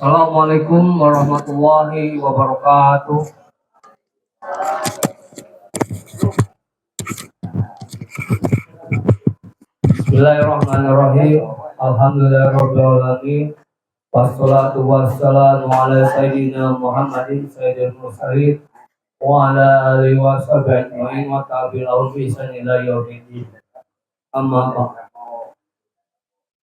Assalamualaikum warahmatullahi wabarakatuh. Bismillahirrahmanirrahim. Alhamdulillahirabbil alamin. Wassalatu wassalamu ala sayyidina Muhammadin sayyidil mursalin wa ala alihi wa sahbihi ajma'in wa tabi'in bi ihsan ila yaumiddin. Amma ba'd.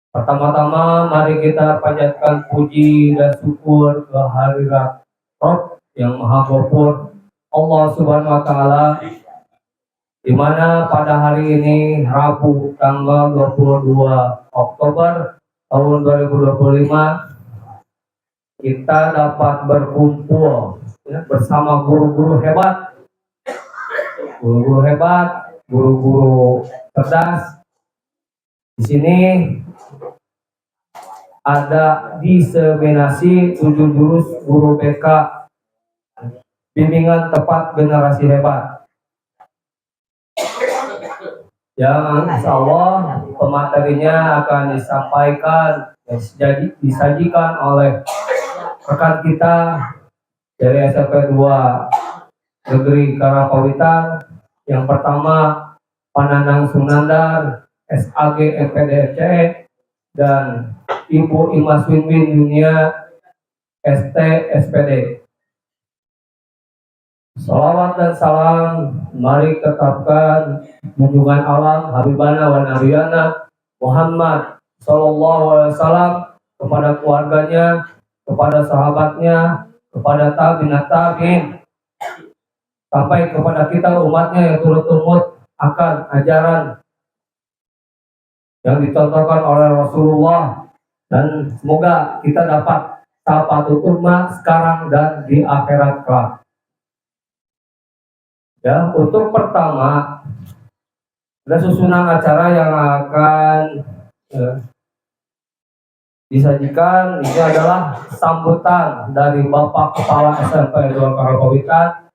Pertama-tama mari kita panjatkan puji dan syukur ke hadirat Rabb yang Maha Ghafur, Allah Subhanahu wa taala, di mana pada hari ini Rabu tanggal 22 Oktober tahun 2025 kita dapat berkumpul bersama guru-guru hebat, guru-guru cerdas. Di sini ada diseminasi 7 jurus guru BK bimbingan tepat generasi hebat yang insya Allah pematerinya akan disampaikan dan disajikan oleh rekan kita dari SMP 2 Negeri Karangpawitan. Yang pertama Pananang Sunandar SAG MPDFC dan Ibu Imas Winwin Dunia ST SPD. Salawat dan salam mari tetapkan junjungan alam Habibana wa Nabiyana Muhammad Sallallahu Alaihi Wasallam kepada keluarganya, kepada sahabatnya, kepada tabi'in, sampai kepada kita umatnya yang turut-turut akan ajaran yang dicontohkan oleh Rasulullah, dan semoga kita dapat syafaat ummah sekarang dan di akhirat kelak. Ya, untuk pertama ada susunan acara yang akan disajikan. Ini adalah sambutan dari Bapak Kepala SMP 2 Karangpawitan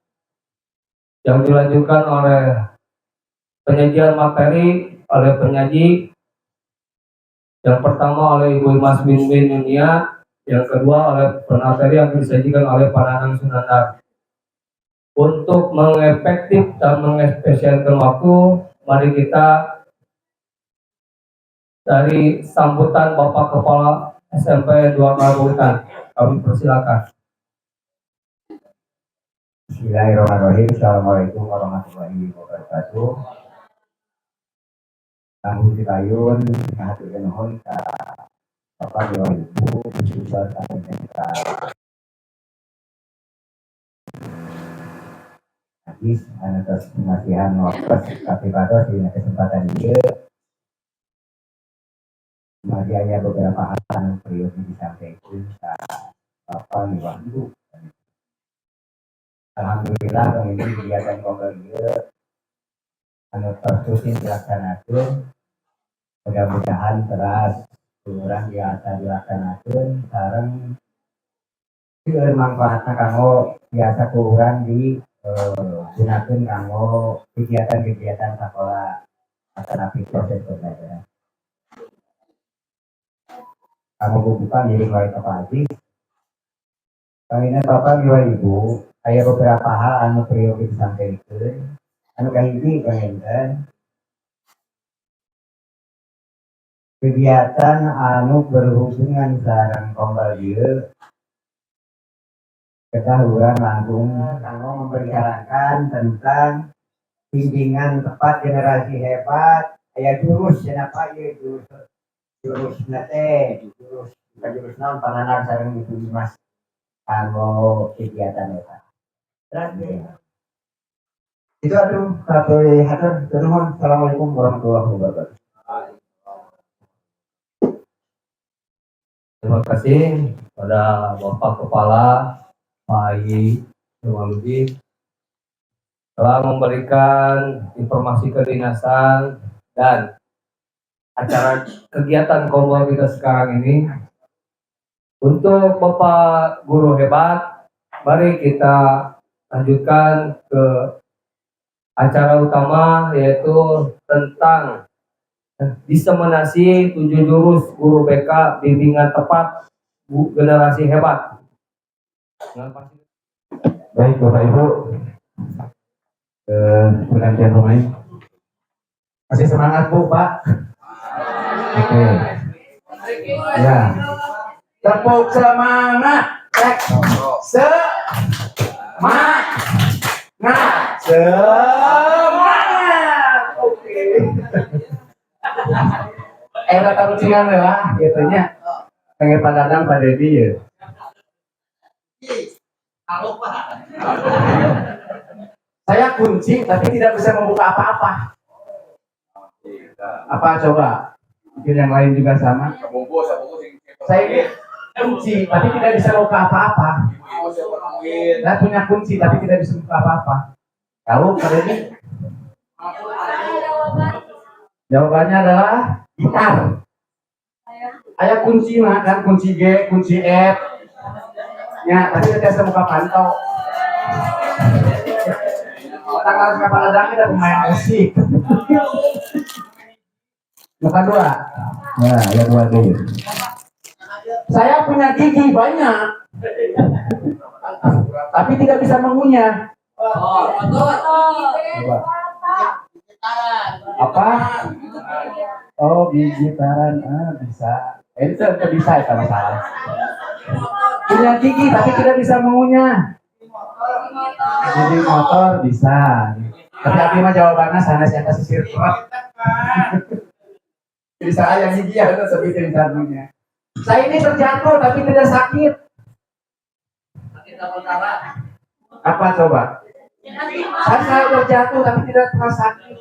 yang dilanjutkan oleh penyajian materi oleh penyaji. Yang pertama oleh Ibu Imas Winwin Dunia, yang kedua oleh pemateri yang disajikan oleh Pananang Sunandar. Untuk mengefektif dan mengespesialkan waktu, mari kita dari sambutan Bapak Kepala SMP 2 Karangpawitan. Kami persilakan. Bismillahirrahmanirrahim. Assalamualaikum warahmatullahi wabarakatuh. Kami dikayun ngatur nuhun ka Bapak Ibu Besar Amerika. Hadis atas penasihan waktu tapi pada di kesempatan ini masih ada beberapa hal yang perlu disampaikan Bapak Ibu. Alhamdulillah ini kegiatan kongres anu tersusun dilaksanakan. Mudah-mudahan teras kurang biasa dilaksanakan sekarang manfaatnya kanggo biasa kurang di gunakan kanggo kegiatan-kegiatan sekolah atau proses pembelajaran. Kamu bukan jadi wali kepala aji. Kami Bapak Ibu, ada beberapa hal anu perlu disampaikan. Anu kahiji pengen kegiatan anu berhubungan sareng kombal dieu ketahuan langsung kanggo membicarakan tentang bimbingan tepat generasi hebat. Aya jurus kenapa ieu jurus nate jurus naon Pananang sareng Ibu Mas kanggo kegiatan eta. Itu atuh satu hatur nuhun. Assalamualaikum warahmatullahi wabarakatuh. Terima kasih pada Bapak Kepala Pak Haji Jamaludin telah memberikan informasi kedinasan dan acara kegiatan kombal kita sekarang ini. Untuk Bapak Guru hebat, mari kita lanjutkan ke acara utama, yaitu tentang diseminasi 7 jurus guru BK bimbingan tepat generasi hebat. Baik Bapak Ibu, pergantian pemain. Masih semangat Bu Pak? Oke. Ya. Tepuk semangat. Semangat. Oke. Era taruh cingan lah, gitu-nya. Pengen padadang Pak Dedi ya. Saya kunci tapi tidak bisa membuka apa-apa. Apa coba? Mungkin yang lain juga sama. Saya ini kunci tapi tidak bisa membuka apa-apa. Saya punya kunci tapi tidak bisa membuka apa-apa. Tahu Pak Dedi? Jawabannya adalah gitar. Ayah kunci mah kan kunci G, kunci F. Ya, tapi tidak bisa membuka pantau. Otak harus kapal ladangnya dan pemain musik. Yang kedua, nah yang kedua dulu. Saya punya gigi banyak, tapi tidak bisa mengunyah. Apa? Oh, gigitaran, bisa. Itu bisa ya kalau salah. Punya gigi tapi tidak bisa mengunyah. Jadi motor bisa. Tapi mah jawabannya sana yang kasih sirkuit. Jadi saya yang gigi ada seperti caranya. Saya ini terjatuh tapi tidak sakit. Apa coba? Saya terjatuh tapi tidak terasa sakit.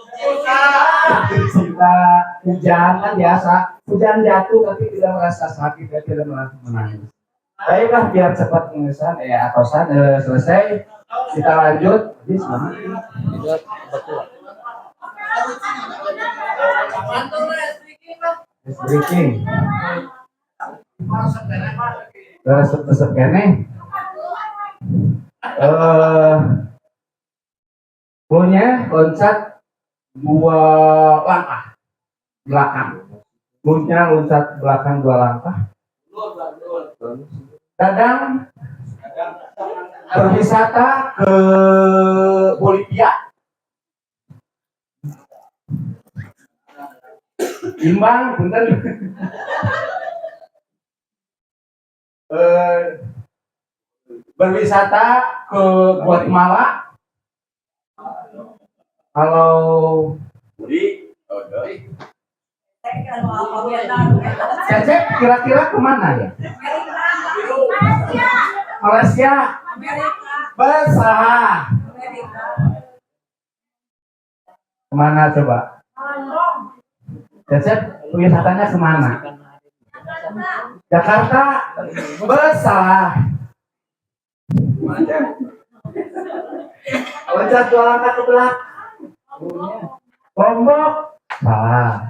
Cinta hujan kan biasa. Hujan jatuh tapi tidak merasa sakit, tidak merasa menangis. Baiklah biar cepat pengesahan atau selesai. Kita lanjut. Breaking. Resep kene. Punya loncat 2 langkah belakang. Punya loncat belakang 2 langkah. Dadang berwisata ke Bolivia. Imbang, punten. Berwisata ke Guatemala. Kalau Cecep kira-kira kemana ya? Malaysia. Besar. Kemana coba? Cecep wisatanya kemana? Jakarta. Besar. Loncat 2 langkah ke belakang. Lombok. Salah.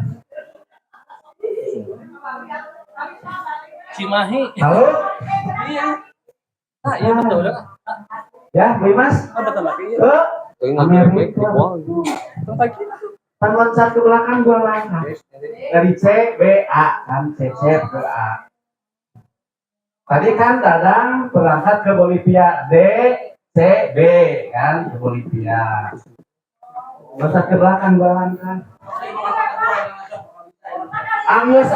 Cimahi. Halo? Iya. Iya betul. Ya, Mas. Betul lagi. Amerika. Kan loncat ke belakang 2 langkah. Dari C, B, A. Kan C, ke A. Tadi kan Dadang berangkat ke Bolivia. D, C, B. Kan ke Bolivia. Loncat ke belakang 2 langkah. Angus.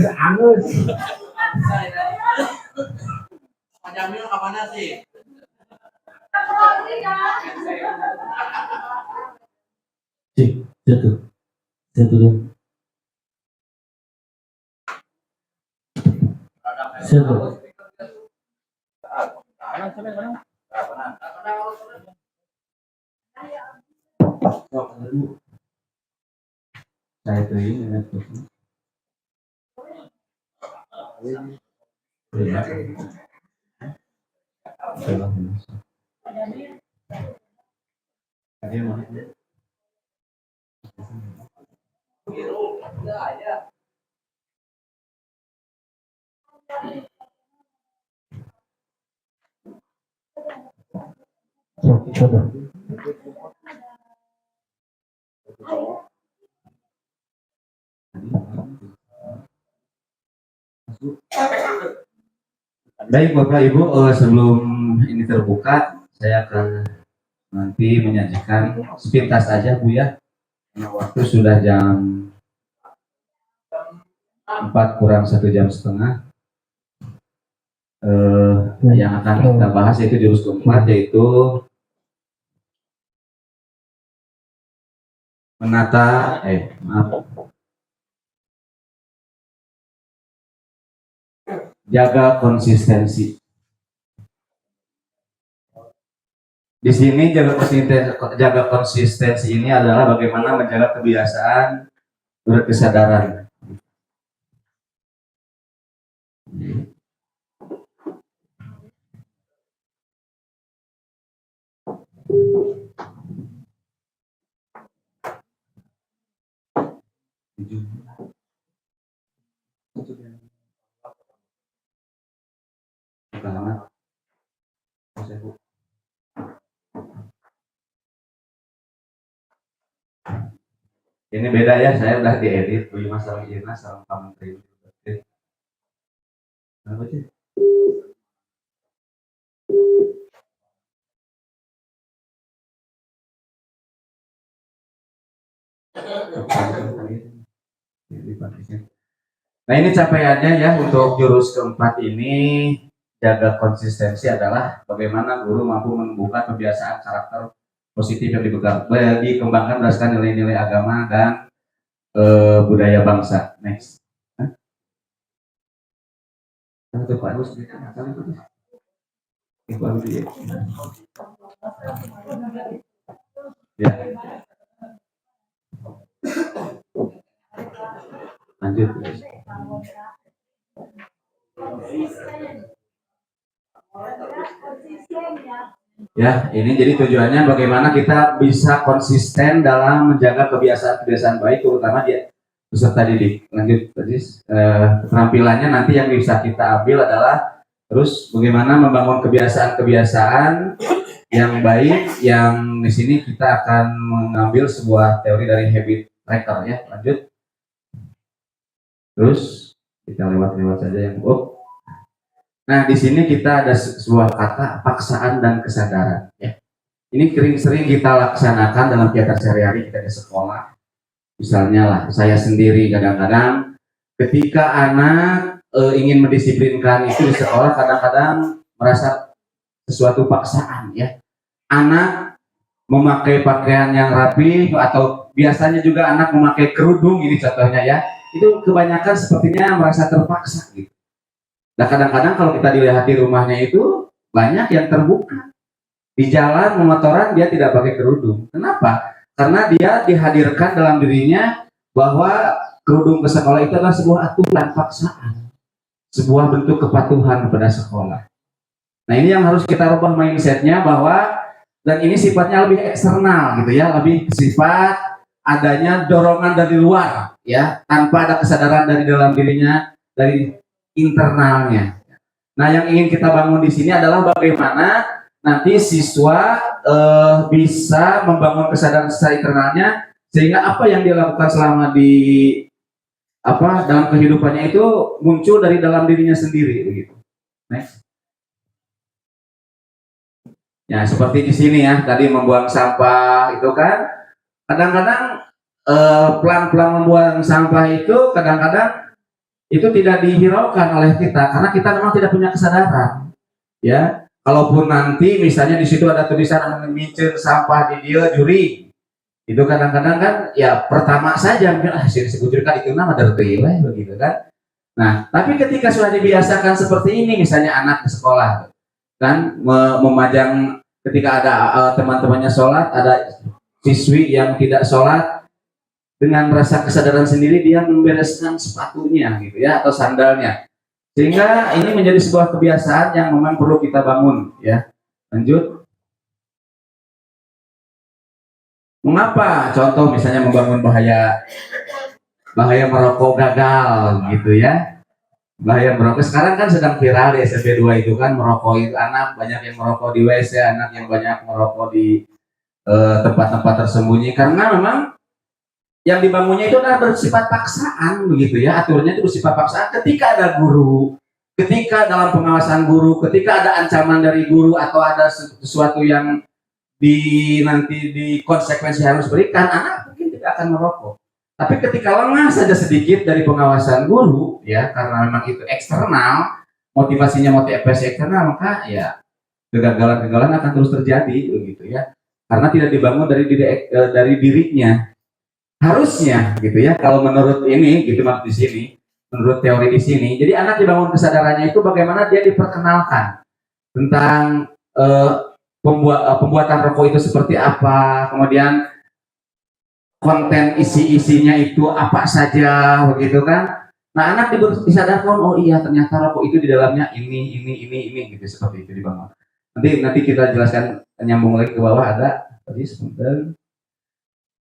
Angus. Jamil kapan sih? Cik, jatuh dong. Jatuh. Saya tuh ini coba. Baik Bapak Ibu, sebelum ini terbuka, saya akan nanti menyajikan sepintas saja Bu ya. Karena waktu sudah jam 4 kurang 1,5 jam. Yang akan kita bahas yaitu jurus keempat, yaitu jaga konsistensi. Di sini jaga konsistensi ini adalah bagaimana menjaga kebiasaan berkesadaran. Ini beda ya, saya udah diedit punya masalah ini sama kamu terima. Apa sih? Nah ini capaiannya ya untuk jurus keempat ini, jaga konsistensi adalah bagaimana guru mampu menumbuhkan kebiasaan karakter positif yang dikembangkan berdasarkan nilai-nilai agama dan budaya bangsa. Next. Ya. Lanjut. Ya, ini jadi tujuannya bagaimana kita bisa konsisten dalam menjaga kebiasaan-kebiasaan baik, terutama dia peserta didik. Lanjut, keterampilannya nanti yang bisa kita ambil adalah terus bagaimana membangun kebiasaan-kebiasaan yang baik, yang di sini kita akan mengambil sebuah teori dari habit tracker ya. Lanjut. Terus kita lewat-lewat saja yang Nah, di sini kita ada sebuah kata paksaan dan kesadaran ya. Ini sering kita laksanakan dalam kegiatan sehari-hari kita di sekolah. Misalnya lah, saya sendiri kadang-kadang ketika anak ingin mendisiplinkan itu di sekolah, kadang-kadang merasa sesuatu paksaan ya. Anak memakai pakaian yang rapi atau biasanya juga anak memakai kerudung, ini contohnya ya. Itu kebanyakan sepertinya merasa terpaksa gitu. Nah kadang-kadang kalau kita dilihat di rumahnya itu banyak yang terbuka. Di jalan memotoran dia tidak pakai kerudung. Kenapa? Karena dia dihadirkan dalam dirinya bahwa kerudung ke sekolah itu adalah sebuah aturan paksaan. Sebuah bentuk kepatuhan kepada sekolah. Nah ini yang harus kita rubah mindsetnya bahwa, dan ini sifatnya lebih eksternal gitu ya, lebih sifat adanya dorongan dari luar ya, tanpa ada kesadaran dari dalam dirinya, dari internalnya. Nah, yang ingin kita bangun di sini adalah bagaimana nanti siswa bisa membangun kesadaran secara internalnya sehingga apa yang dia lakukan selama di dalam kehidupannya itu muncul dari dalam dirinya sendiri begitu. Next. Ya, seperti di sini ya, tadi membuang sampah itu kan kadang-kadang pelan-pelan membuang sampah itu kadang-kadang itu tidak dihiraukan oleh kita karena kita memang tidak punya kesadaran ya. Kalaupun nanti misalnya di situ ada tulisan micin sampah di dia juri, itu kadang-kadang kan ya pertama saja mungkin sini sebutkan itu nama dari begitu kan. Nah tapi ketika sudah dibiasakan seperti ini, misalnya anak ke sekolah kan memajang ketika ada teman-temannya sholat, ada siswi yang tidak sholat, dengan rasa kesadaran sendiri dia membereskan sepatunya gitu ya atau sandalnya, sehingga ini menjadi sebuah kebiasaan yang memang perlu kita bangun ya. Lanjut. Mengapa? Contoh misalnya membangun bahaya merokok gagal gitu ya. Bahaya merokok sekarang kan sedang viral di SMP 2 itu kan, merokok itu anak banyak yang merokok di WC, anak yang banyak merokok di tempat-tempat tersembunyi karena memang yang dibangunnya itu adalah bersifat paksaan begitu ya, aturannya itu bersifat paksaan. Ketika ada guru, ketika dalam pengawasan guru, ketika ada ancaman dari guru atau ada sesuatu yang nanti di konsekuensi harus berikan, anak mungkin tidak akan merokok. Tapi ketika lengah saja sedikit dari pengawasan guru ya, karena memang itu eksternal, motivasinya motivasi eksternal, maka ya kegagalan-kegagalan akan terus terjadi begitu ya, karena tidak dibangun dari dirinya. Harusnya gitu ya, kalau menurut ini gitu di sini, menurut teori di sini, jadi anak dibangun kesadarannya itu bagaimana dia diperkenalkan tentang pembuatan rokok itu seperti apa, kemudian konten isi-isinya itu apa saja begitu kan. Nah, anak disadarkan, oh iya ternyata rokok itu di dalamnya ini gitu, seperti itu dibangun. Nanti kita jelaskan, nyambung lagi ke bawah ada tadi sebentar.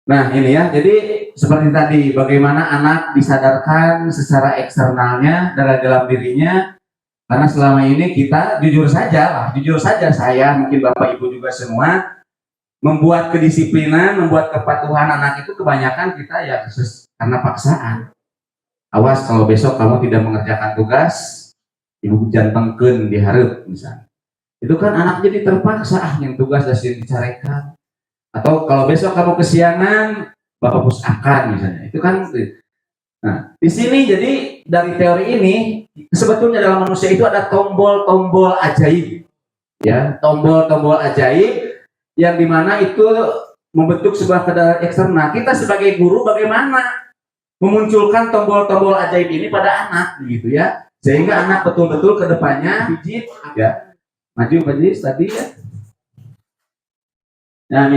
Nah ini ya, jadi seperti tadi bagaimana anak disadarkan secara eksternalnya dari dalam dirinya, karena selama ini kita jujur saja saya, mungkin bapak ibu juga semua, membuat kedisiplinan, membuat kepatuhan anak itu kebanyakan kita ya karena paksaan. Awas kalau besok kamu tidak mengerjakan tugas, ibu jantengkeun dihareup misalnya. Itu kan anak jadi terpaksa, yang tugas dasar dicarekan. Atau kalau besok kamu kesiangan, bapak pusakan misalnya. Itu kan. Nah, di sini jadi dari teori ini sebetulnya dalam manusia itu ada tombol-tombol ajaib. Ya, tombol-tombol ajaib yang dimana itu membentuk sebuah kesadaran eksternal. Kita sebagai guru bagaimana memunculkan tombol-tombol ajaib ini pada anak gitu ya. Sehingga anak betul-betul ke depannya pijit ya. Maju pijit tadi ya. Nah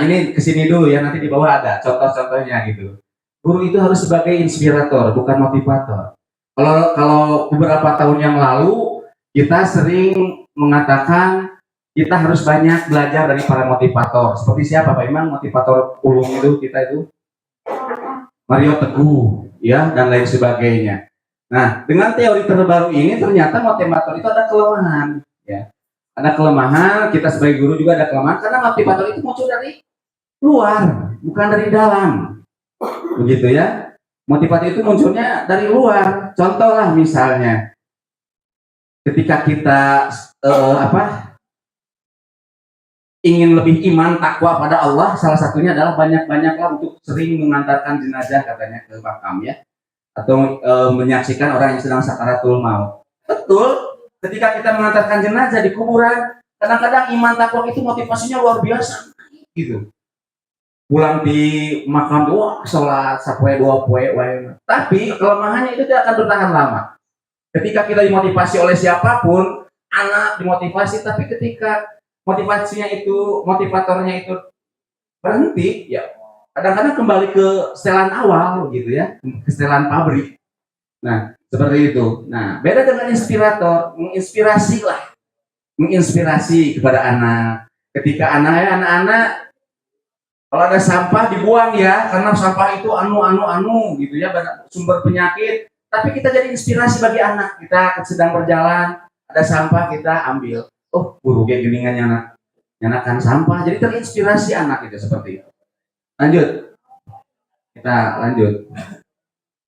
ini kesini dulu ya, nanti di bawah ada contoh-contohnya gitu. Guru itu harus sebagai inspirator, bukan motivator. Kalau beberapa tahun yang lalu kita sering mengatakan kita harus banyak belajar dari para motivator. Seperti siapa Pak Imam, motivator ulung itu kita itu? Mario Teguh, ya, dan lain sebagainya. Nah, dengan teori terbaru ini ternyata motivator itu ada kelemahan, ya. Ada kelemahan, kita sebagai guru juga ada kelemahan, karena motivator itu muncul dari luar, bukan dari dalam. Begitu ya. Motivator itu munculnya dari luar. Contoh lah misalnya, ketika kita ingin lebih iman, takwa pada Allah, salah satunya adalah banyak-banyaklah untuk sering mengantarkan jenazah katanya ke makam ya. Atau menyaksikan orang yang sedang sakaratul maut. Betul. Ketika kita mengantarkan jenazah di kuburan, kadang-kadang iman takwa itu motivasinya luar biasa, gitu. Pulang di makam, wah sholat sapoe dua poe, tapi kelemahannya itu tidak akan bertahan lama. Ketika kita dimotivasi oleh siapapun, anak dimotivasi, tapi ketika motivatornya itu berhenti, ya kadang-kadang kembali ke setelan awal, gitu ya, ke setelan pabrik. Nah, seperti itu. Nah, beda dengan inspirator, menginspirasi kepada anak. Ketika anak-anak kalau ada sampah dibuang ya, karena sampah itu anu gitu ya, sumber penyakit. Tapi kita jadi inspirasi bagi anak. Kita sedang berjalan, ada sampah kita ambil. Oh, guru kayak gini nyanakan sampah. Jadi terinspirasi anak itu seperti itu. Lanjut. Kita lanjut.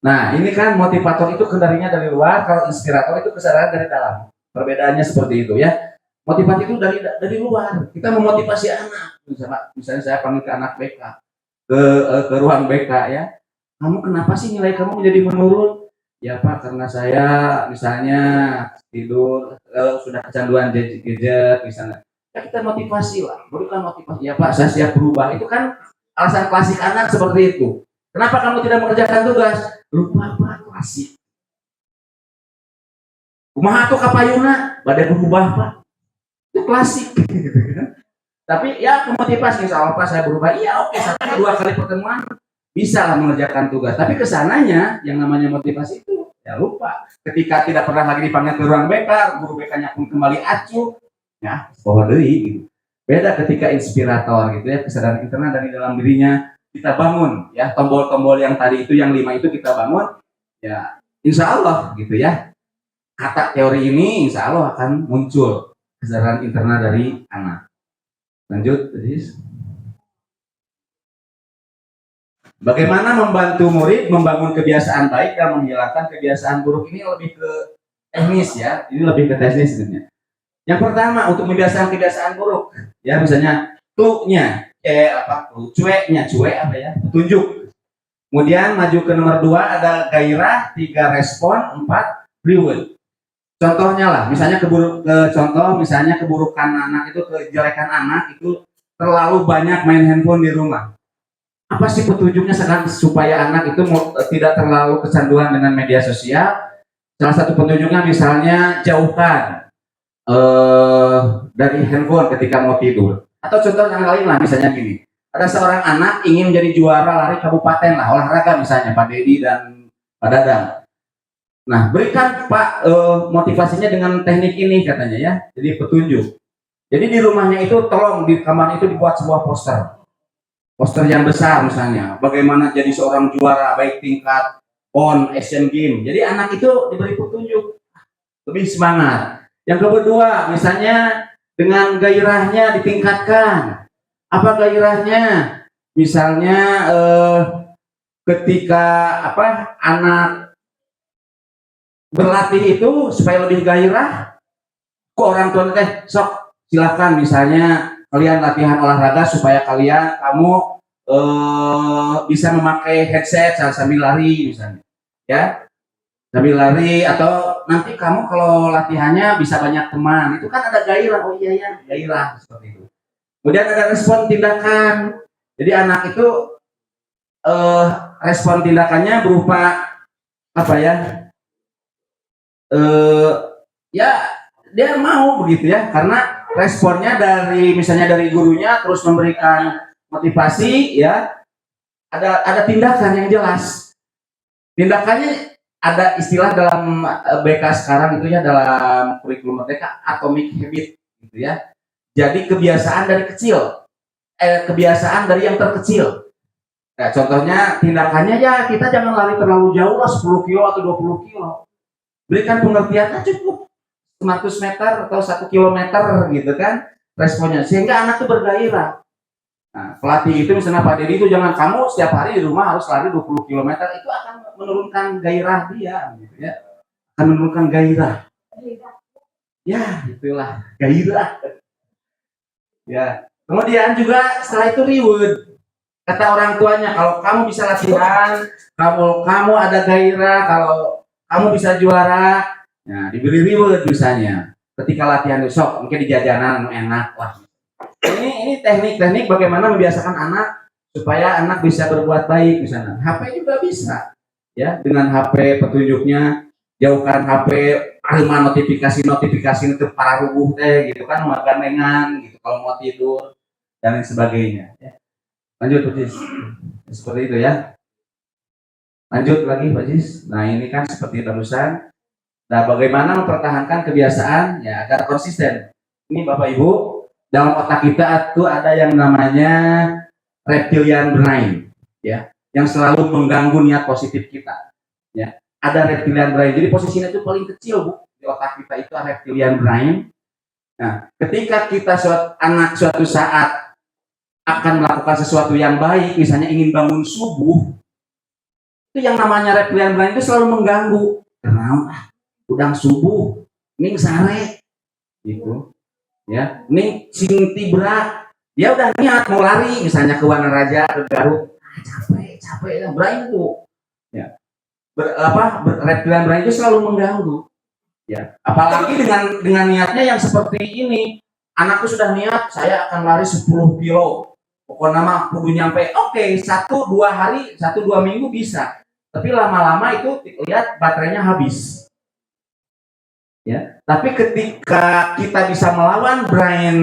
Nah, ini kan motivator itu kendalinya dari luar, kalau inspirator itu kesadaran dari dalam. Perbedaannya seperti itu ya. Motivasi itu dari luar. Kita memotivasi anak. Misalnya saya panggil ke anak BK, ke ruang BK ya. Kamu kenapa sih nilai kamu menjadi menurun? Ya Pak, karena saya misalnya tidur sudah kecanduan gadget misalnya. Ya kita motivasi lah, berikan motivasi. Ya Pak, saya siap berubah. Itu kan alasan klasik anak seperti itu. Kenapa kamu tidak mengerjakan tugas? Lupa apa? Klasik. Kumaha tuh kapayuna? Badai berubah Pak. Itu klasik. Tapi ya memotivasi, insya Allah Pak saya berubah. Iya oke, 1-2 kali pertemuan bisa lah mengerjakan tugas. Tapi kesananya yang namanya motivasi itu ya lupa. Ketika tidak pernah lagi dipanggil ke ruang BK, guru BK-nya pun kembali acuh. Ya, bawa deui gitu. Beda ketika inspirator gitu ya, kesadaran internal dari dalam dirinya kita bangun ya, tombol-tombol yang tadi itu yang 5 itu kita bangun ya, insya Allah gitu ya, kata teori ini insya Allah akan muncul kesadaran internal dari anak. Lanjut, Riz. bagaimana membantu murid membangun kebiasaan baik dan menghilangkan kebiasaan buruk ini lebih ke teknis ya. Ini lebih ke teknis sebenarnya. Yang pertama untuk membiasakan kebiasaan buruk, ya misalnya clue-nya, cueknya, cuek apa ya? Petunjuk. Kemudian maju ke nomor 2 ada gairah, 3 respon, 4 reward. Contohnya lah, misalnya misalnya keburukan anak itu, kejelekan anak itu terlalu banyak main handphone di rumah. Apa sih petunjuknya sekarang supaya anak itu tidak terlalu kecanduan dengan media sosial? Salah satu petunjuknya misalnya jauhkan dari handphone ketika mau tidur. Atau contoh yang lain lah, misalnya gini, ada seorang anak ingin menjadi juara lari kabupaten lah, olahraga misalnya Pak Dedi dan Pak Dadang. Nah, berikan Pak motivasinya dengan teknik ini katanya ya, jadi petunjuk. Jadi di rumahnya itu tolong di kamar itu dibuat sebuah poster yang besar misalnya, bagaimana jadi seorang juara baik tingkat PON, Asian Games. Jadi anak itu diberi petunjuk, lebih semangat. Yang kedua, misalnya dengan gairahnya ditingkatkan. Apa gairahnya? Misalnya ketika anak berlatih itu supaya lebih gairah, ke orang tua sok silakan misalnya kalian latihan olahraga supaya kamu bisa memakai headset sambil lari misalnya, ya. Sambil lari, atau nanti kamu kalau latihannya bisa banyak teman, itu kan ada gairah. Oh iya ya, gairah seperti itu. Kemudian ada respon tindakan. Jadi anak itu respon tindakannya berupa apa ya? Ya dia mau begitu ya, karena responnya misalnya dari gurunya terus memberikan motivasi ya. Ada tindakan yang jelas. Tindakannya ada istilah dalam BK sekarang itu ya, dalam kurikulum merdeka, atomic habit gitu ya. Jadi kebiasaan dari kecil, kebiasaan dari yang terkecil. Nah, contohnya tindakannya ya kita jangan lari terlalu jauh lah, 10 kilo atau 20 kilo. Berikan pengertiannya cukup 100 meter atau 1 kilometer gitu kan responnya, sehingga anak itu bergairah. Nah, pelatih itu misalnya Pak Dedi itu jangan kamu setiap hari di rumah harus lari 20 km, itu akan menurunkan gairah dia gitu ya. Akan menurunkan gairah. Ya, itulah gairah. Ya. Kemudian juga setelah itu reward. Kata orang tuanya, kalau kamu bisa latihan, kalau kamu ada gairah, kalau kamu bisa juara, nah diberi reward misalnya. Ketika latihan besok mungkin di jajanan enak lah. Ini teknik-teknik bagaimana membiasakan anak supaya anak bisa berbuat baik misalnya. HP juga bisa ya, dengan HP petunjuknya, jauhkan HP, terima notifikasi untuk para rubuh gitu kan, mau gandengan gitu kalau mau tidur dan lain sebagainya ya. Lanjut Pak Jis, seperti itu ya. Lanjut lagi Pak Jis. Nah ini kan seperti barusan. Nah bagaimana mempertahankan kebiasaan ya agar konsisten. Ini Bapak Ibu, dalam otak kita itu ada yang namanya reptilian brain ya, yang selalu mengganggu niat positif kita ya. Ada reptilian brain, jadi posisinya itu paling kecil Bu di otak kita, itu reptilian brain. Nah ketika kita suatu saat akan melakukan sesuatu yang baik, misalnya ingin bangun subuh, itu yang namanya reptilian brain itu selalu mengganggu. Kenapa? Udang subuh ning sare gitu ya, nih sing tibra dia udah niat mau lari misalnya ke Wanaraja, ke Garut, capek brain itu ya, reptilian brain itu selalu mengganggu ya, apalagi dengan niatnya yang seperti ini. Anakku sudah niat saya akan lari 10 kilo, pokoknya mah kudu nyampe, oke, 1-2 hari, 1-2 minggu bisa, tapi lama-lama itu lihat baterainya habis ya. Tapi ketika kita bisa melawan brain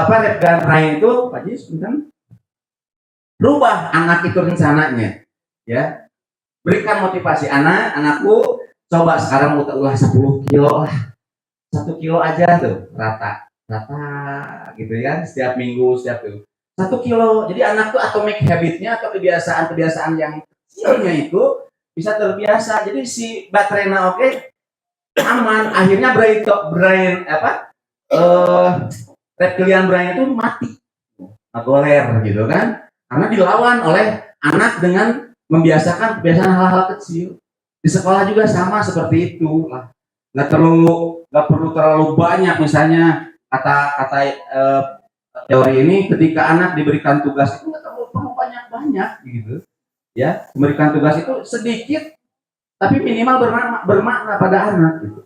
reptilian brain itu, Pak Jis, rubah anak itu rencananya ya. Berikan motivasi anakku, coba sekarang ulah 10 kilo lah, 1 kilo aja tuh, rata gitu ya, setiap minggu setiap tuh 1 kilo. Jadi anak tuh atomic habitnya atau kebiasaan yang kecilnya itu bisa terbiasa. Jadi si baterainya oke, aman, akhirnya reptilian brain itu mati, goler gitu kan, karena dilawan oleh anak dengan membiasakan kebiasaan hal-hal kecil. Di sekolah juga sama seperti itu lah. Nggak perlu terlalu banyak, misalnya kata teori ini, ketika anak diberikan tugas itu nggak perlu banyak gitu ya. Memberikan tugas itu sedikit tapi minimal bermakna pada anak gitu.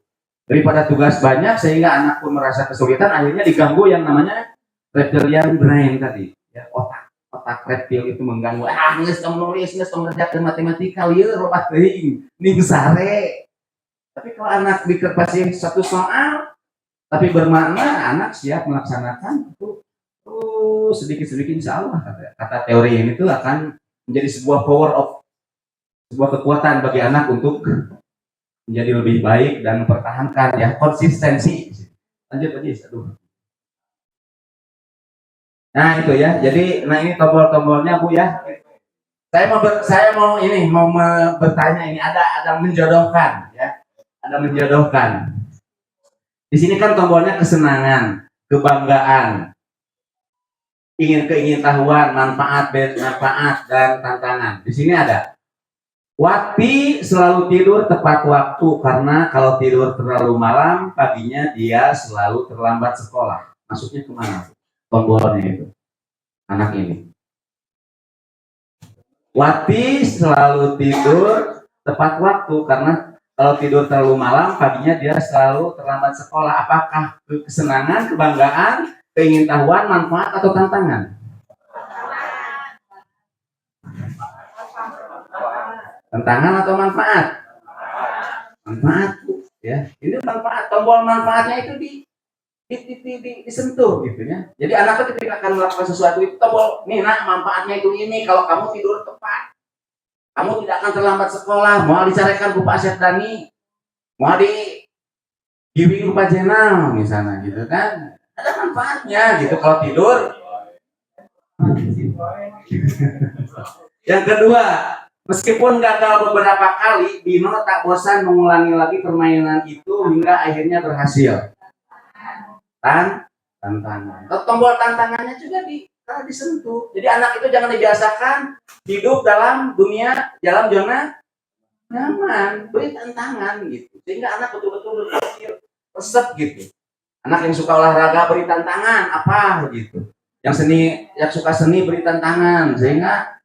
Daripada tugas banyak sehingga anak pun merasa kesulitan, akhirnya diganggu yang namanya reptilian brain tadi ya. Otak reptil itu mengganggu, geus nulis, geus ngerjakeun matematika lieur robah teuing ning sare. Tapi kalau anak dikasih satu soal tapi bermakna, anak siap melaksanakan itu sedikit-sedikit, insya Allah kata teori ini tuh akan menjadi sebuah sebuah kekuatan bagi anak untuk menjadi lebih baik dan mempertahankan ya konsistensi. Lanjut lagi, aduh. Nah itu ya, jadi ini tombol-tombolnya Bu ya. Saya mau bertanya ini, ada menjodohkan ya, ada menjodohkan. Di sini kan tombolnya kesenangan, kebanggaan, ingin tahuan, manfaat dan tantangan. Di sini ada Wati selalu tidur tepat waktu, karena kalau tidur terlalu malam paginya dia selalu terlambat sekolah. Masuknya kemana tombolnya itu anak ini? Wati selalu tidur tepat waktu, karena kalau tidur terlalu malam paginya dia selalu terlambat sekolah. Apakah kesenangan, kebanggaan, keingintahuan, manfaat atau tantangan? Tantangan atau manfaat? Manfaat ya. Ini manfaat, tombol manfaatnya itu disentuh gitu ya. Jadi anak ketika akan melakukan sesuatu itu tombol nih, nah manfaatnya itu ini, kalau kamu tidur tepat kamu tidak akan terlambat sekolah. Mau dicarikan ku Pak Asyad Dani, mau dibimbing ku Pak Jenal misalnya gitu kan, ada manfaatnya gitu kalau tidur. Yang kedua, meskipun gagal beberapa kali, Bino tak bosan mengulangi lagi permainan itu hingga akhirnya berhasil. Tantangan. Tombol tantangannya juga disentuh. Jadi anak itu jangan dibiasakan hidup dalam dalam zona nyaman. Beri tantangan gitu. Sehingga anak betul-betul berpikir resep gitu. Anak yang suka olahraga beri tantangan apa gitu. Yang suka seni beri tantangan, sehingga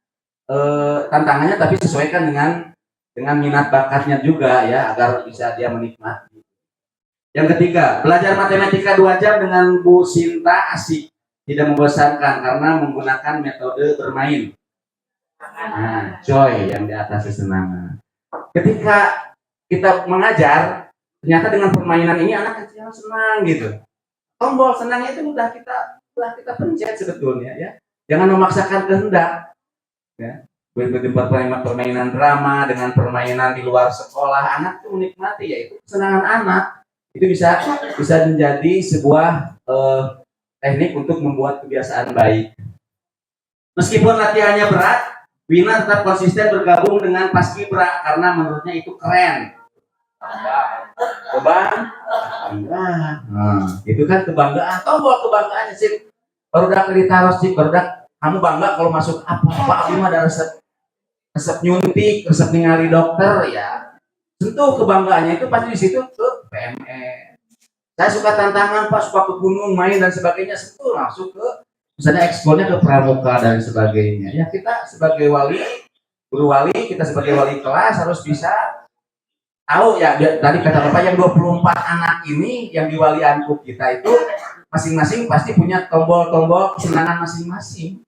tantangannya tapi sesuaikan dengan minat bakatnya juga ya, agar bisa dia menikmati. Yang ketiga, belajar matematika 2 jam dengan Bu Sinta asik, tidak membosankan karena menggunakan metode bermain. Nah, joy yang di atas kesenangan. Ketika kita mengajar, ternyata dengan permainan ini anak kecil senang gitu. Tombol senangnya itu udah kita pencet sebetulnya ya. Jangan memaksakan kehendak. Ya. Permainan drama dengan permainan di luar sekolah, anak tuh menikmati, yaitu kesenangan anak. Itu bisa menjadi sebuah teknik untuk membuat kebiasaan baik. Meskipun latihannya berat, Wina tetap konsisten bergabung dengan Paskibra karena menurutnya itu keren. Itu kan kebanggaan. Tombol kebanggaannya sih. Barudak ditaruh sih, barudak kamu bangga kalau masuk apa mah ada resep nyuntik, resep ningali dokter ya. Tentu kebanggaannya itu pasti di situ ke PME. Saya suka tantangan Pak, suka ke gunung main dan sebagainya, itu langsung ke misalnya ekskolnya ke pramuka dan sebagainya. Ya kita sebagai guru wali, kita sebagai wali kelas harus bisa tahu ya, tadi kata Bapak yang 24 anak ini yang di walianku kita itu masing-masing pasti punya tombol-tombol kesenangan masing-masing.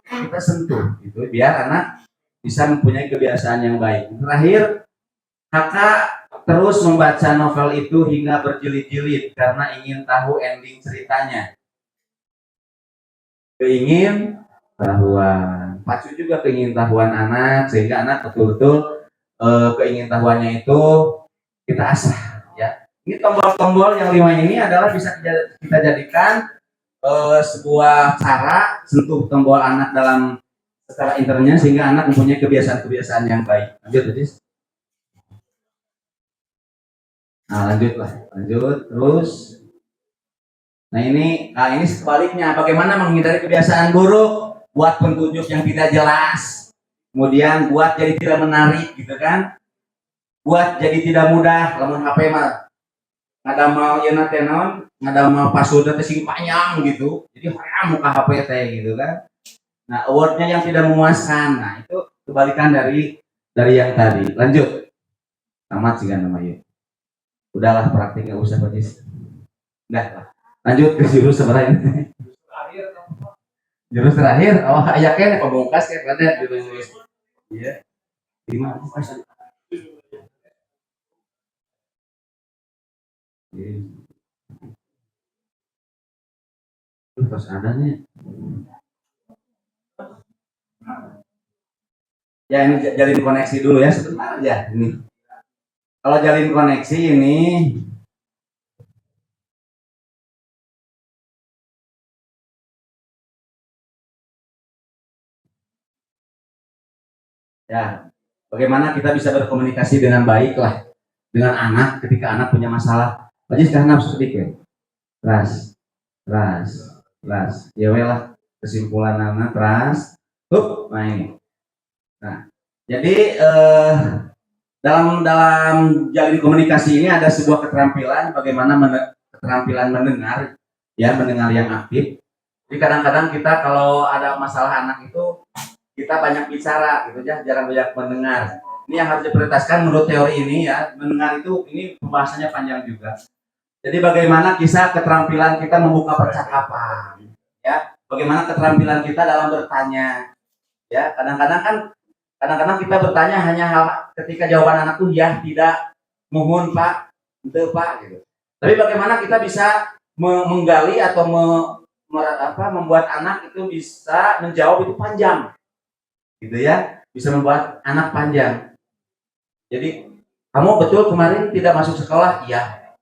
Kita sentuh gitu biar anak bisa mempunyai kebiasaan yang baik. Terakhir, kakak terus membaca novel itu hingga berjilid-jilid karena ingin tahu ending ceritanya. Keingintahuan, pacu juga keingintahuan anak, sehingga anak betul-betul keingintahuannya itu kita asah ya. Ini tombol-tombol yang 5 ini adalah bisa kita jadikan sebuah cara sentuh tombol anak dalam secara internya sehingga anak mempunyai kebiasaan-kebiasaan yang baik. Lanjut, Adis. Nah, lanjut terus. Nah ini sebaliknya, bagaimana menghindari kebiasaan buruk, buat petunjuk yang tidak jelas. kemudian buat jadi tidak menarik gitu kan, buat jadi tidak mudah. Lamun HP mah ngadamel ieu na teh naon, ngadamel password teh sing panjang gitu, jadi hoream muka HP teh gitu kan. Nah, awardnya yang tidak memuaskan. Nah, itu kebalikan dari yang tadi. Lanjut. Tamat sih kan namanya. Udahlah praktik nggak usah persis. Udah lah. Lanjut ke jurus sebenarnya. Jurus terakhir. Oh, ya kan pemungkas kayak pada jurus. Iya. Gimana? Terus ada nih. Ya ini jalin koneksi dulu ya sebentar ya ini. Kalau jalin koneksi ini ya bagaimana kita bisa berkomunikasi dengan baik lah dengan anak ketika anak punya masalah. Aja sekarang nafsu sedikit. Ras, ras. Ya lah kesimpulan anak ras. Nah ini. Nah, jadi dalam jalin komunikasi ini ada sebuah keterampilan bagaimana keterampilan mendengar ya, mendengar yang aktif. Jadi kadang-kadang kita kalau ada masalah anak itu kita banyak bicara gitu ya, jarang banyak mendengar. Ini yang harus diprioritaskan menurut teori ini ya, mendengar itu ini pembahasannya panjang juga. Jadi bagaimana kisah keterampilan kita membuka percakapan ya, bagaimana keterampilan kita dalam bertanya ya. Kadang-kadang kita bertanya hanya hal ketika jawaban anak tuh ya, tidak, mohon pak, itu pak gitu. Tapi bagaimana kita bisa menggali atau membuat anak itu bisa menjawab itu panjang, gitu ya, bisa membuat anak panjang. Jadi kamu betul kemarin tidak masuk sekolah, iya,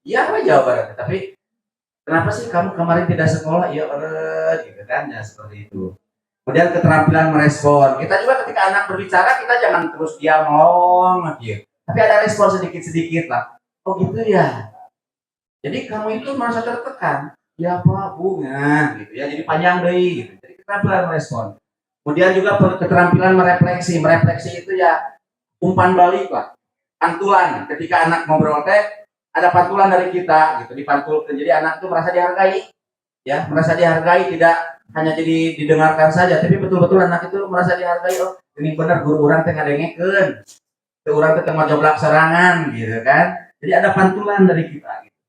iya apa jawabannya. Tapi kenapa sih kamu kemarin tidak sekolah, iya gitu kan, ya seperti itu. Kemudian keterampilan merespon. Kita juga ketika anak berbicara kita jangan terus diam ngomong gitu. Tapi ada respon sedikit-sedikit lah. Oh gitu ya. Jadi kamu itu merasa tertekan. Ya Pak, bunga gitu ya. Jadi panjang deh gitu. Jadi keterampilan merespon. Kemudian juga keterampilan merefleksi. Merefleksi itu ya umpan balik lah. Pantulan. Ketika anak ngobrol teh ada pantulan dari kita gitu. Dipantulkan. Jadi anak itu merasa dihargai. Ya, merasa dihargai, tidak hanya jadi didengarkan saja, tapi betul-betul anak itu merasa dihargai. Oh, ini benar guru orang teh ngadengekeun, teu urang teh ngojoblak serangan gitu kan. Jadi ada pantulan dari kita gitu.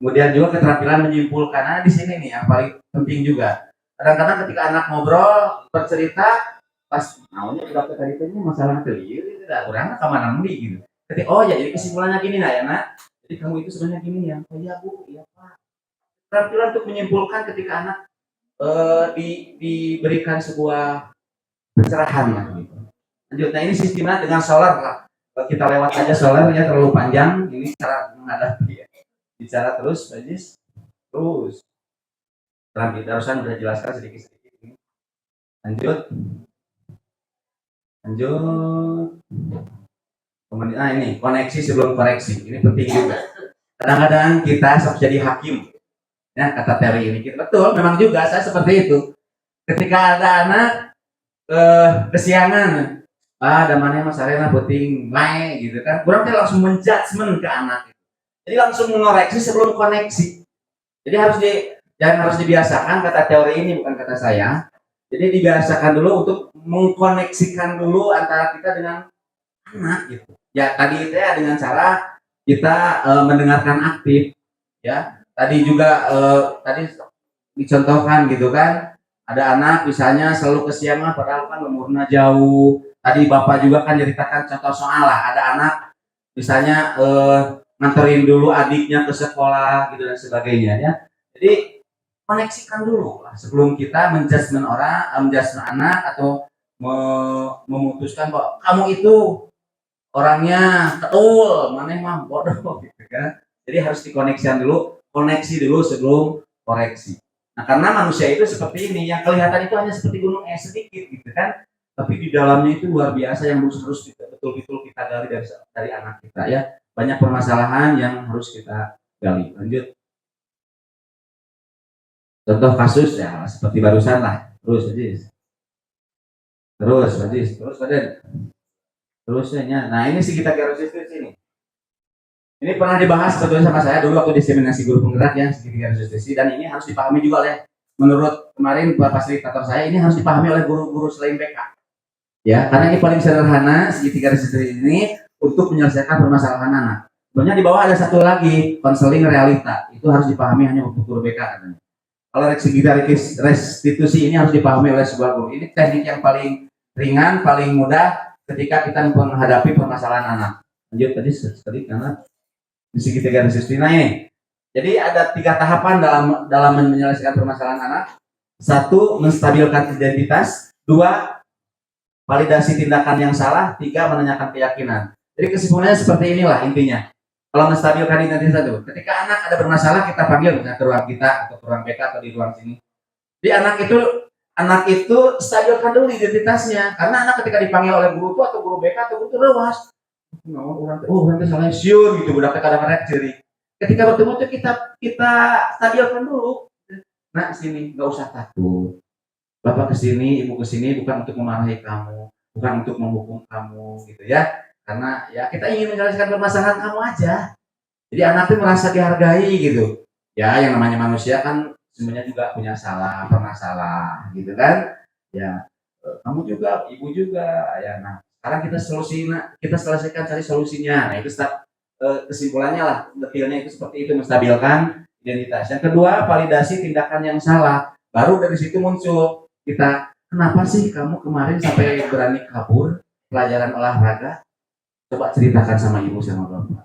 Kemudian juga keterampilan menyimpulkan. Nah, di sini nih yang paling penting juga. Kadang-kadang ketika anak ngobrol, bercerita, pas naunya udah tadi itu masalah teu ieu gitu dah, urang ka mana deui gitu. Ketika oh ya jadi kesimpulannya gini nah ya nak. Jadi kamu itu sebenarnya gini ya. Oh iya Bu, iya Pak. Keterampilan untuk menyimpulkan ketika anak diberikan sebuah pencerahan lah gitu. Lanjut, nah ini sistemnya dengan solar lah. Kita lewat aja solar ya, terlalu panjang. Ini cara menghadapi ya. Bicara terus, Bajis. Terus. Setelah terusan udah jelaskan sedikit-sedikit ini. Lanjut. Kemudian ini koneksi sebelum koreksi. Ini penting juga. Kadang-kadang kita sok jadi hakim. Ya, kata teori ini kita betul, memang juga saya seperti itu. Ketika ada anak kesiangan, ada mana mas arena penting main gitu kan, kurang teh langsung menjudgment ke anak. Jadi langsung mengoreksi sebelum koneksi. Jadi harus dibiasakan, kata teori ini bukan kata saya. Jadi dibiasakan dulu untuk mengkoneksikan dulu antara kita dengan anak gitu. Ya tadi itu ya dengan cara kita mendengarkan aktif ya. Tadi juga tadi dicontohkan gitu kan, ada anak misalnya selalu kesiangan padahal kan umurnya jauh. Tadi bapak juga kan ceritakan contoh soal lah, ada anak misalnya nganterin dulu adiknya ke sekolah gitu dan sebagainya ya. Jadi koneksikan dulu lah sebelum kita menjudgment anak atau memutuskan bahwa kamu itu orangnya betul, mana mah bodoh gitu kan. Jadi harus dikoneksikan dulu, koneksi dulu sebelum koreksi. Nah, karena manusia itu seperti ini, yang kelihatan itu hanya seperti gunung es sedikit gitu kan, tapi di dalamnya itu luar biasa yang harus betul-betul kita gali dari anak kita ya. Banyak permasalahan yang harus kita gali. Lanjut. Contoh kasus ya seperti barusan lah, terus aja. Terus, Badis. Terus, Baden. Terusnya. Nah, ini sih kita resistensi ini. Ini pernah dibahas sebetulnya sama saya dulu waktu diseminasi guru penggerak ya, segitiga resistensi, dan ini harus dipahami juga oleh, menurut kemarin fasilitator saya, ini harus dipahami oleh guru-guru selain BK. Ya, karena ini paling sederhana segitiga resistensi ini untuk menyelesaikan permasalahan anak. Sebenarnya di bawah ada satu lagi, konseling realita. Itu harus dipahami hanya untuk guru BK katanya. Kalau segitiga restitusi ini harus dipahami oleh sebuah guru. Ini teknik yang paling ringan, paling mudah ketika kita menghadapi permasalahan anak. Lanjut tadi sekali karena di segitiga restitusi. Nah ini, jadi ada 3 tahapan dalam menyelesaikan permasalahan anak. 1, menstabilkan identitas. 2, validasi tindakan yang salah. 3, menanyakan keyakinan. Jadi kesimpulannya seperti inilah intinya. Kalau menstabilkan identitas itu, ketika anak ada bermasalah kita panggil misalnya ke ruang kita atau ke ruang BK atau di ruang sini. Jadi anak itu stabilkan dulu identitasnya, karena anak ketika dipanggil oleh guru itu atau guru BK atau guru itu lewas. Nanti salah siur gitu, budak kadang-kadang ceri. Ketika bertemu itu kita stabilkan dulu. Nah sini nggak usah takut. Bapak kesini, ibu kesini bukan untuk memarahi kamu, bukan untuk menghukum kamu gitu ya. Karena ya kita ingin menyelesaikan permasalahan kamu aja. Jadi anak itu merasa dihargai gitu. Ya yang namanya manusia kan semuanya juga punya pernah salah gitu kan. Ya kamu juga, ibu juga. Ya nah sekarang kita selesaikan cari solusinya. Nah itu kesimpulannya lah, detailnya itu seperti itu, menstabilkan identitas. Yang kedua, validasi tindakan yang salah. Baru dari situ muncul kita, kenapa sih kamu kemarin sampai berani kabur pelajaran olahraga? Coba ceritakan sama ibu sama bapak.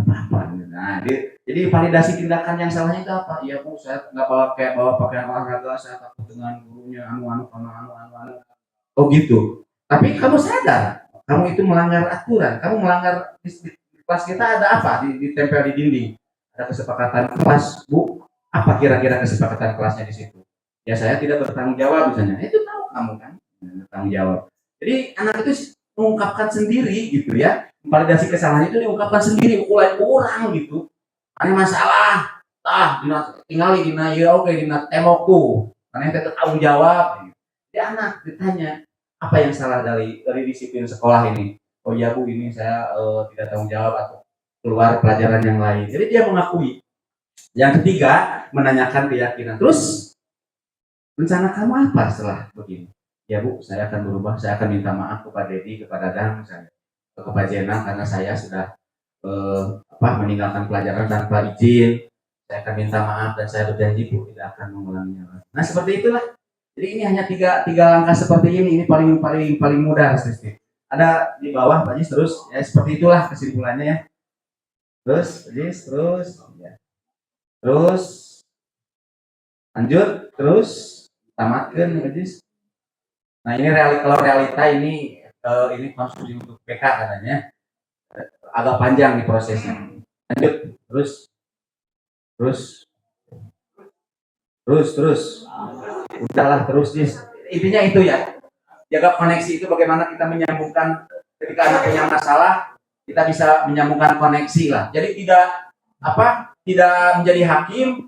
Apa? Nah, jadi validasi tindakan yang salahnya itu apa? Iya bu, saya nggak bawa pakaian olahraga, saya takut dengan gurunya, anu. Oh gitu. Tapi kamu sadar, kamu itu melanggar aturan, kamu melanggar di kelas kita ada apa? Ditempel di dinding. Ada kesepakatan kelas, bu. Apa kira-kira kesepakatan kelasnya di situ? Ya saya tidak bertanggung jawab misalnya. Itu tahu kamu kan, bertanggung jawab. Jadi anak itu mengungkapkan sendiri gitu ya, validasi kesalahan itu diungkapkan sendiri, ukuran kurang gitu, ada masalah tinggal dina ya oke dina temokku karena itu tanggung jawab gitu. Jadi anak ditanya apa yang salah dari disiplin sekolah ini, oh ya bu ini saya tidak tanggung jawab atau keluar pelajaran yang lain, jadi dia mengakui. Yang ketiga, menanyakan keyakinan. Terus rencana kamu apa setelah begini? Ya bu, saya akan berubah, saya akan minta maaf kepada Dedi, kepada Dan, misalnya, kepada Jenang karena saya sudah meninggalkan pelajaran tanpa izin. Saya akan minta maaf dan saya berjanji bu tidak akan mengulanginya lagi. Nah seperti itulah. Jadi ini hanya tiga langkah seperti ini paling mudah Sesti. Ada di bawah Pak Jis, terus ya seperti itulah kesimpulannya ya. Terus Jis, terus ya. Terus lanjut, terus tamatkan Pak Jis. Nah ini kalau realita ini konstruksi untuk PK katanya agak panjang nih prosesnya. Lanjut, terus. Udahlah terus nih. Intinya itu ya. Jaga koneksi itu bagaimana kita menyambungkan ketika anak punya masalah, kita bisa menyambungkan koneksi lah. Jadi tidak menjadi hakim.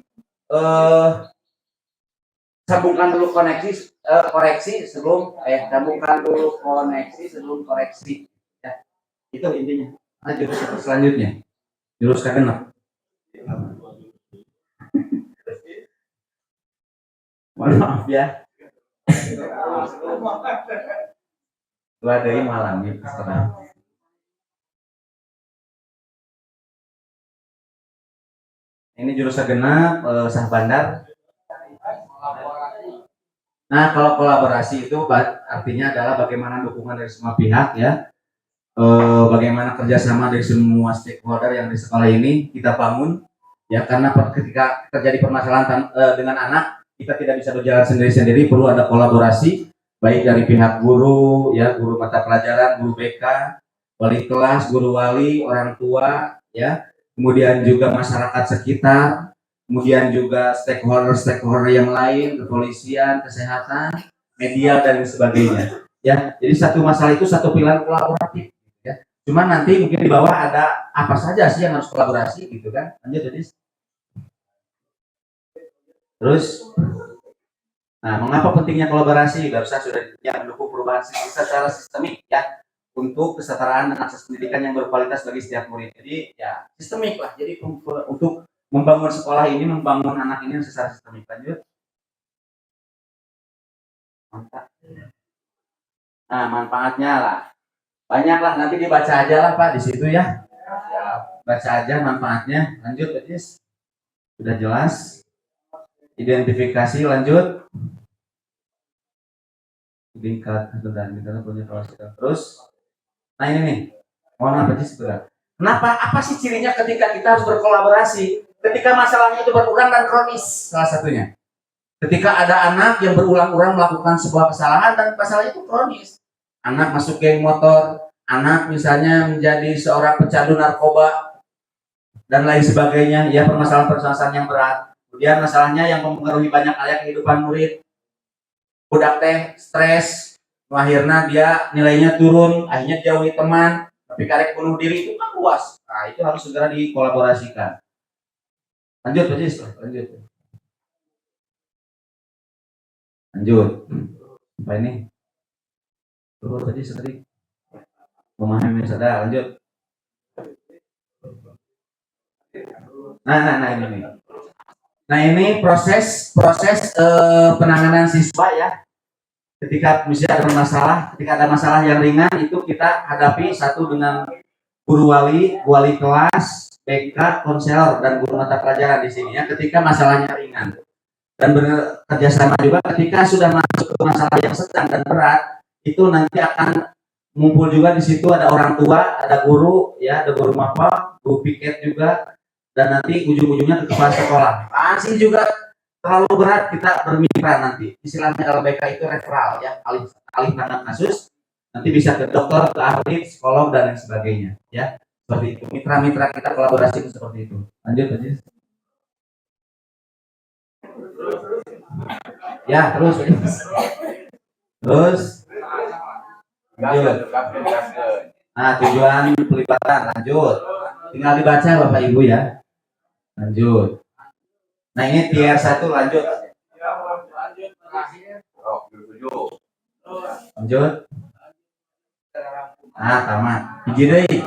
Sambungkan dulu koreksi sebelum sambungkan dulu koneksi sebelum koreksi ya, itu intinya. Jurus selanjutnya jurus kagenap. Maaf ya, dua dari malam nih setengah. Ini jurus segenap sah bandar. Nah, kalau kolaborasi itu artinya adalah bagaimana dukungan dari semua pihak ya, bagaimana kerjasama dari semua stakeholder yang di sekolah ini kita bangun ya, karena ketika terjadi permasalahan dengan anak, kita tidak bisa berjalan sendiri-sendiri, perlu ada kolaborasi baik dari pihak guru ya, guru mata pelajaran, guru BK, wali kelas, guru wali, orang tua ya, kemudian juga masyarakat sekitar, kemudian juga stakeholder yang lain, kepolisian, kesehatan, media dan sebagainya. Ya, jadi satu masalah itu satu pilar kolaboratif. Ya. Cuma nanti mungkin di bawah ada apa saja sih yang harus kolaborasi gitu kan? Lanjut jadi. Terus, Nah, mengapa pentingnya kolaborasi? Barusan sudah mendukung perubahan secara sistemik ya untuk kesetaraan dan akses pendidikan yang berkualitas bagi setiap murid. Jadi ya sistemik lah. Jadi untuk membangun sekolah ini, membangun anak ini secara sistemik. Lanjut. Mantap. Nah, manfaatnya lah. Banyak lah, nanti dibaca aja lah Pak di situ ya. Baca aja manfaatnya. Lanjut, Pak. Sudah jelas. Identifikasi, lanjut. Tingkat dan kita punya kapasitas. Terus, nah ini nih, mohon apa sih sebenarnya? Kenapa? Apa sih cirinya ketika kita harus berkolaborasi? Ketika masalahnya itu berulang dan kronis, salah satunya. Ketika ada anak yang berulang-ulang melakukan sebuah kesalahan dan masalah itu kronis. Anak masuk geng motor, anak misalnya menjadi seorang pecandu narkoba dan lain sebagainya, ya permasalahan-permasalahan yang berat. Kemudian masalahnya yang mempengaruhi banyak hal kehidupan murid. Budak teh stres, akhirnya dia nilainya turun, akhirnya jauhi teman, tapi karek bunuh diri itu kan luas. Nah, itu harus segera dikolaborasikan. Lanjut, Pak Jis, lanjut. Lanjut. Apa ini? Terus tadi tadi memahami sadar, lanjut. Nah ini. Nah ini proses penanganan siswa ya. Ketika misalnya ada masalah yang ringan itu kita hadapi satu dengan guru wali kelas, BK, konselor dan guru mata pelajaran di sini ya. Ketika masalahnya ringan dan bekerja sama juga ketika sudah masuk ke masalah yang sedang dan berat itu nanti akan mumpul juga di situ ada orang tua, ada guru ya, ada guru mapel, guru piket juga. Dan nanti ujung-ujungnya ke kepala sekolah. Masih juga terlalu berat kita bermitra nanti. Istilahnya LBK itu referral ya, alih tangan kasus. Nanti bisa ke dokter, ke ahli, psikolog dan lain sebagainya ya. Seperti itu. Mitra-mitra kita kolaborasi itu seperti itu. Lanjut aja. Ya, terus. Lanjut. Nah, tujuan pelibatan lanjut. Tinggal dibaca Bapak Ibu ya. Lanjut. Nah ini tier 1 lanjut. Lanjut. Nah tamat. Hiji deui.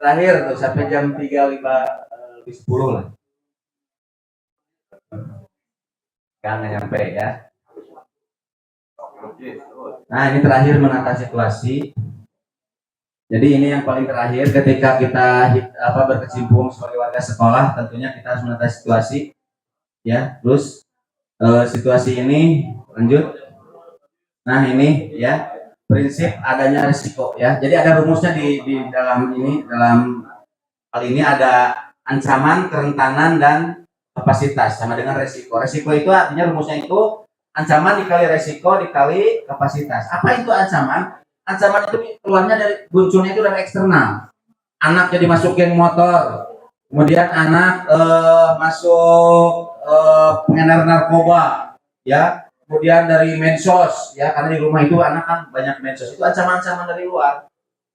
Terakhir tuh sampai jam 3.10 lah. Kan nyampe ya. Nah ini terakhir menata situasi. Jadi ini yang paling terakhir ketika kita berkecimpung sebagai warga sekolah, tentunya kita harus menata situasi, ya. Terus situasi ini lanjut. Nah ini ya prinsip adanya risiko ya. Jadi ada rumusnya di dalam ini dalam hal ini ada ancaman, kerentanan dan kapasitas sama dengan risiko. Risiko itu artinya rumusnya itu ancaman dikali risiko dikali kapasitas. Apa itu ancaman? Ancaman itu keluarnya munculnya itu dari eksternal. Anak jadi masuk geng motor, kemudian anak masuk pengedar narkoba, ya. Kemudian dari medsos, ya, karena di rumah itu anak kan banyak medsos. Itu ancaman-ancaman dari luar.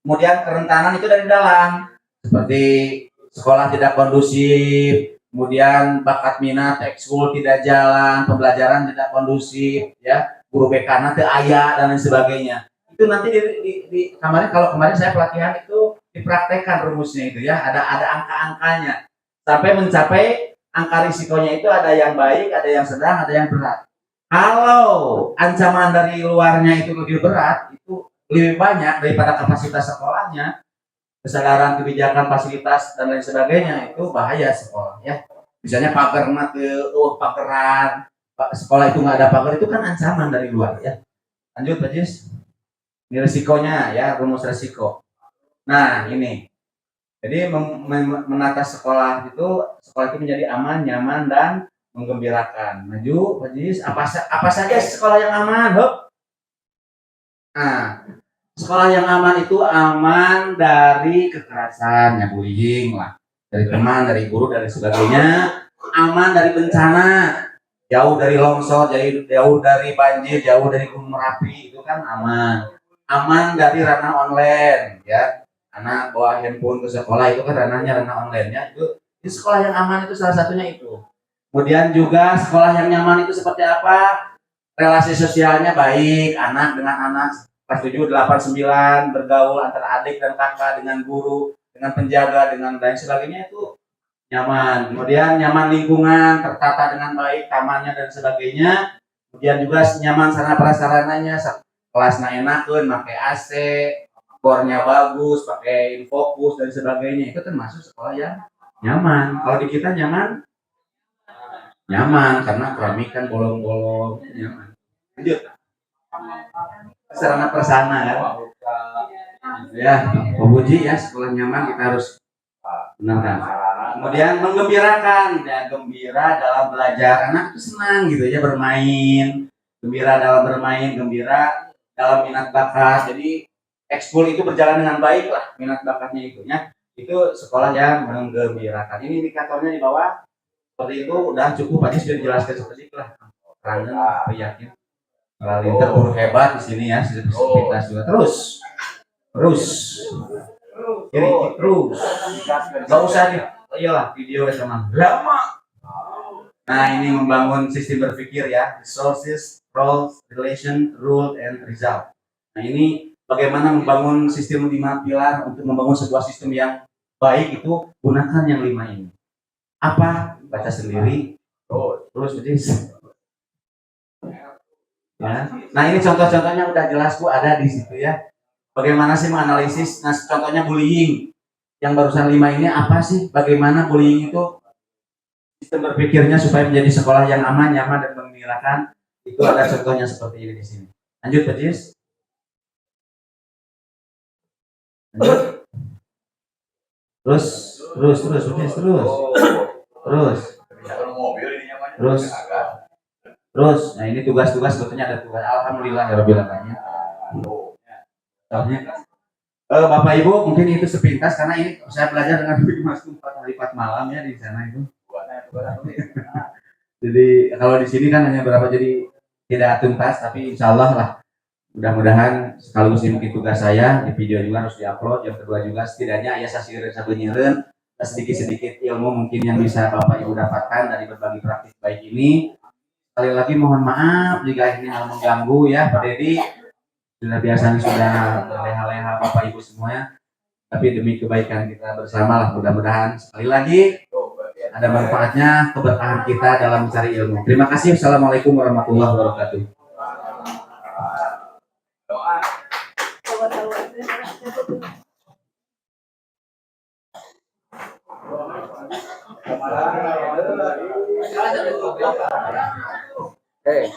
Kemudian kerentanan itu dari dalam, seperti sekolah tidak kondusif, kemudian bakat minat ekskul tidak jalan, pembelajaran tidak kondusif, ya, guru BK teu aya dan lain sebagainya. Itu nanti kalau kemarin saya pelatihan itu dipraktekkan rumusnya itu ya, ada angka-angkanya sampai mencapai angka risikonya itu ada yang baik, ada yang sedang, ada yang berat. Kalau ancaman dari luarnya itu lebih berat, itu lebih banyak daripada kapasitas sekolahnya, kesadaran kebijakan fasilitas dan lain sebagainya, itu bahaya sekolah ya. Misalnya pagar pageran, sekolah itu nggak ada pagar, itu kan ancaman dari luar ya. Lanjut Pak Jis. Ini risikonya ya, rumus risiko. Nah ini, jadi menata sekolah itu menjadi aman, nyaman dan menggembirakan. Maju, Pak Jis. Apa saja sekolah yang aman, Hop? Nah, sekolah yang aman itu aman dari kekerasan, ya bullying lah, dari teman, dari guru, dari sebagainya. Aman dari bencana, jauh dari longsor, jauh dari banjir, jauh dari gunung Merapi, itu kan aman. Aman dari ranah online, ya. Anak bawa handphone ke sekolah itu kan ranahnya ranah online ya. Itu di sekolah yang aman itu salah satunya itu. Kemudian juga sekolah yang nyaman itu seperti apa? Relasi sosialnya baik, anak dengan anak, kelas 7, 8, 9, bergaul antara adik dan kakak, dengan guru, dengan penjaga, dengan lain sebagainya itu nyaman. Kemudian nyaman lingkungan, tertata dengan baik, kamarnya dan sebagainya. Kemudian juga nyaman sarana prasarananya, kelasnya enakeun, pakai AC, bornya bagus, pakai infocus dan sebagainya. Itu termasuk sekolah yang nyaman. Kalau di kita nyaman, nyaman karena keramik kan bolong-bolong, nyaman. Lanjut. Sarana prasarana kan. Ya, Puji ya, sekolah nyaman kita harus benarkan. Kemudian menggembirakan, ya gembira dalam belajar, anak itu senang gitu ya bermain, gembira dalam bermain, gembira dalam minat bakat. Jadi ekskul itu berjalan dengan baik lah minat bakatnya itu ya. Itu sekolah yang menggembirakan. Ini indikatornya di bawah. Seperti itu udah cukup, aja sudah dijelaskan seperti itu lah. Karena yakin Linter guru hebat di sini ya, sepintas juga terus jadi terus nggak usah nih, iyalah video teman lama. Nah ini membangun sistem berpikir ya, resources, roles, relation, rule, and result. Nah ini bagaimana membangun sistem 5 pilar untuk membangun sebuah sistem yang baik itu gunakan yang 5 ini. Apa? Baca sendiri. Terus ya. Nah ini contoh-contohnya udah jelas Bu, ada di situ ya. Bagaimana sih menganalisis? Nah contohnya bullying. Yang barusan 5 ini apa sih? Bagaimana bullying itu sistem berpikirnya supaya menjadi sekolah yang aman, nyaman, dan menggembirakan. Itu ada contohnya seperti ini di sini. Lanjut, Pecis. Lanjut. Terus. Nah ini tugas-tugas sebetulnya ada tugas. Alhamdulillah ya Rabbil Alamin. Bapak Ibu mungkin itu sepintas karena ini saya belajar dengan Mas 4 hari 4 malam ya di sana itu. Jadi kalau di sini kan hanya berapa, jadi tidak tuntas, tapi insya Allah lah mudah-mudahan sekaligus ini tugas saya di video juga harus diupload. Yang kedua juga setidaknya ya sabenyireun sedikit-sedikit ilmu mungkin yang bisa Bapak Ibu dapatkan dari berbagi praktis baik ini. Sekali lagi mohon maaf jika ini hal mengganggu ya Pak Dedi. Sudah biasanya sudah berleha-leha Bapak Ibu semuanya, tapi demi kebaikan kita bersama lah mudah-mudahan sekali lagi ada manfaatnya, keberkahan kita dalam mencari ilmu. Terima kasih. Assalamualaikum warahmatullahi wabarakatuh.